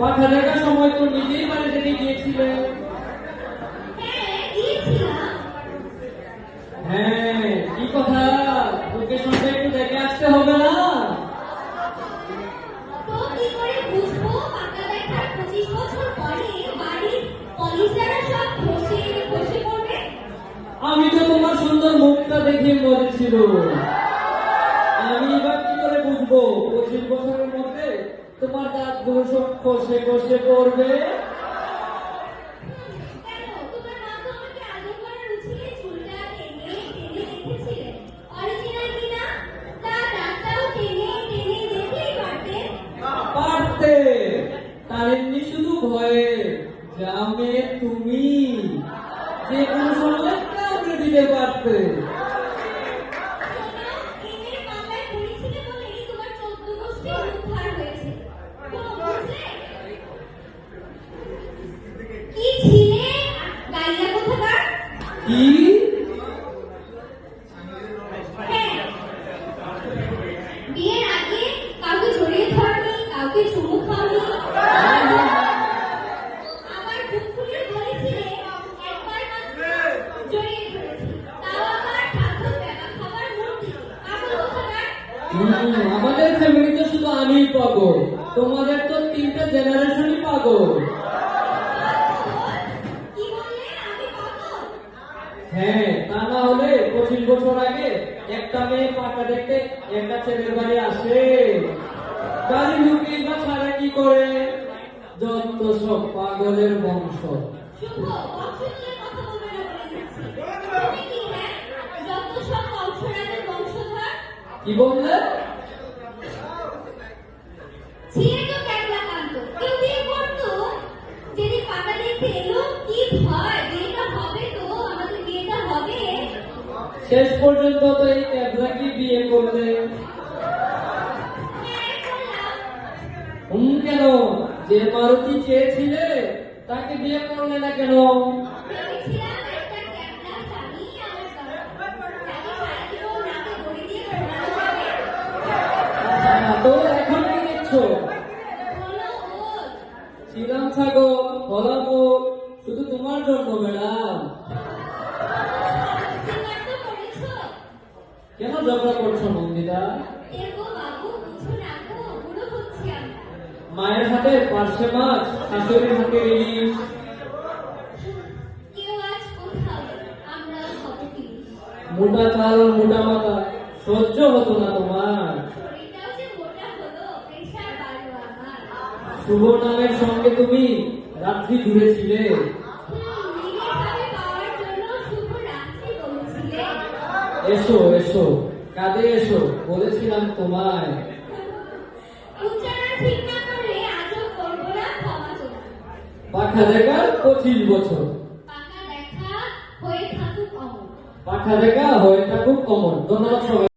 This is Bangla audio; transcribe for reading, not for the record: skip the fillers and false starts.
পাখা দেখার সময় তো নিজেই বাড়ি থেকে গিয়েছিলে। হ্যাঁ, কি কথা, তোকে সঙ্গে একটু দেখে আসতে হবে না? আমি তো তোমার সুন্দর মুখটা দেখে মরেছিল। আমি এবার কি করে বুঝবো 25 বছরের মধ্যে তোমার দাঁতগুলো সব খসে খসে পড়বে? পারতে, তারেননি শুধু ভয়ে জামে তুমি যে কোনো সময় কাউকে দিতে পারতে। কি? বিয়ের আগে কাউকে জড়িয়ে ধরনি, কাউকে চুমু খাওনি, আবার বুক ফুলিয়ে বলেছিলে একবার মাত্র জড়িয়ে ধরেছি, তাও আবার ঠাকুর দেখা খাবার মূর্তি। পাগল কোথাকার। আমাদের ফ্যামিলিতে শুধু আমিই পাগল, তোমাদের তো 3টে জেনারেশনই পাগল। কি বললে? আমি পাগল? হ্যাঁ, তা না হলে 25 বছর আগে একটা মেয়ে পাকা দেখতে একটা ছেলের বাড়ি আসে, গাড়ি ঢুকিয়ে বা ছাড়া কি করে? যত সব পাগলের বংশ। শুভ, বংশ তুলে কথা বলবে না বলে দিচ্ছি। তুমি কি হ্যাঁ যত সব বংশরাজের বংশধর? কি বললে? ছেলে তো ক্যাবলা কান্ত, কেউ বিয়ে করতো? যেদিন পাকা দেখতে এলো কি ভয়, বিয়েটা হবে তো, আমাদের বিয়েটা হবে। শেষ পর্যন্ত তো এই ক্যাবলাকে বিয়ে করলে। হ্যাঁ, করলাম। কেন? যে মারুতি চেয়েছিলে তাকে বিয়ে করলে না কেন? ভেবেছিলাম একটা ক্যাবলা স্বামী আমার দরকার। তাকে সারা জীবন রাতে দড়ি দিয়ে ঘোরানো যাবে। তো এখন কি দেখছো? বলো ওর। শ্রীরাম ছাগল ফলাফল শুধু তোমার জন্য ম্যাডাম। সিঙ্গার তো করেছো। কেন ঝগড়া করছো নন্দিতা? দেখো বাবু, বুঝো রাখো, বুড়ো হচ্ছি আমরা। মায়ের হাতে পার্শে মাছ, শাশুড়ির হাতে ইলিশ। কেউ আজ কোথাও, আমরা হব তিরিশ। মোটা চাল মোটা মাথা সহ্য হতো না তোমার। শরীরটাও যে মোটা হলো, প্রেশার বাড়লো আমার। শুভ নামের সঙ্গে তুমি রাত্রি জুড়েছিলে। নিবিড়ভাবে পাওয়ার জন্য শুভ রাত্রি বলেছিলে। এসো এসো, কাঁধে এসো, বলেছিলাম তোমায়। উচ্চারণ ঠিক না করলে আজও করবো না ক্ষমা তোমার। পাখা দেখার 25 বছর। পাকা দেখা হয়ে থাকুক অমর। পাখা দেখা হয়ে থাকুক অমর। ধন্যবাদ সবাই।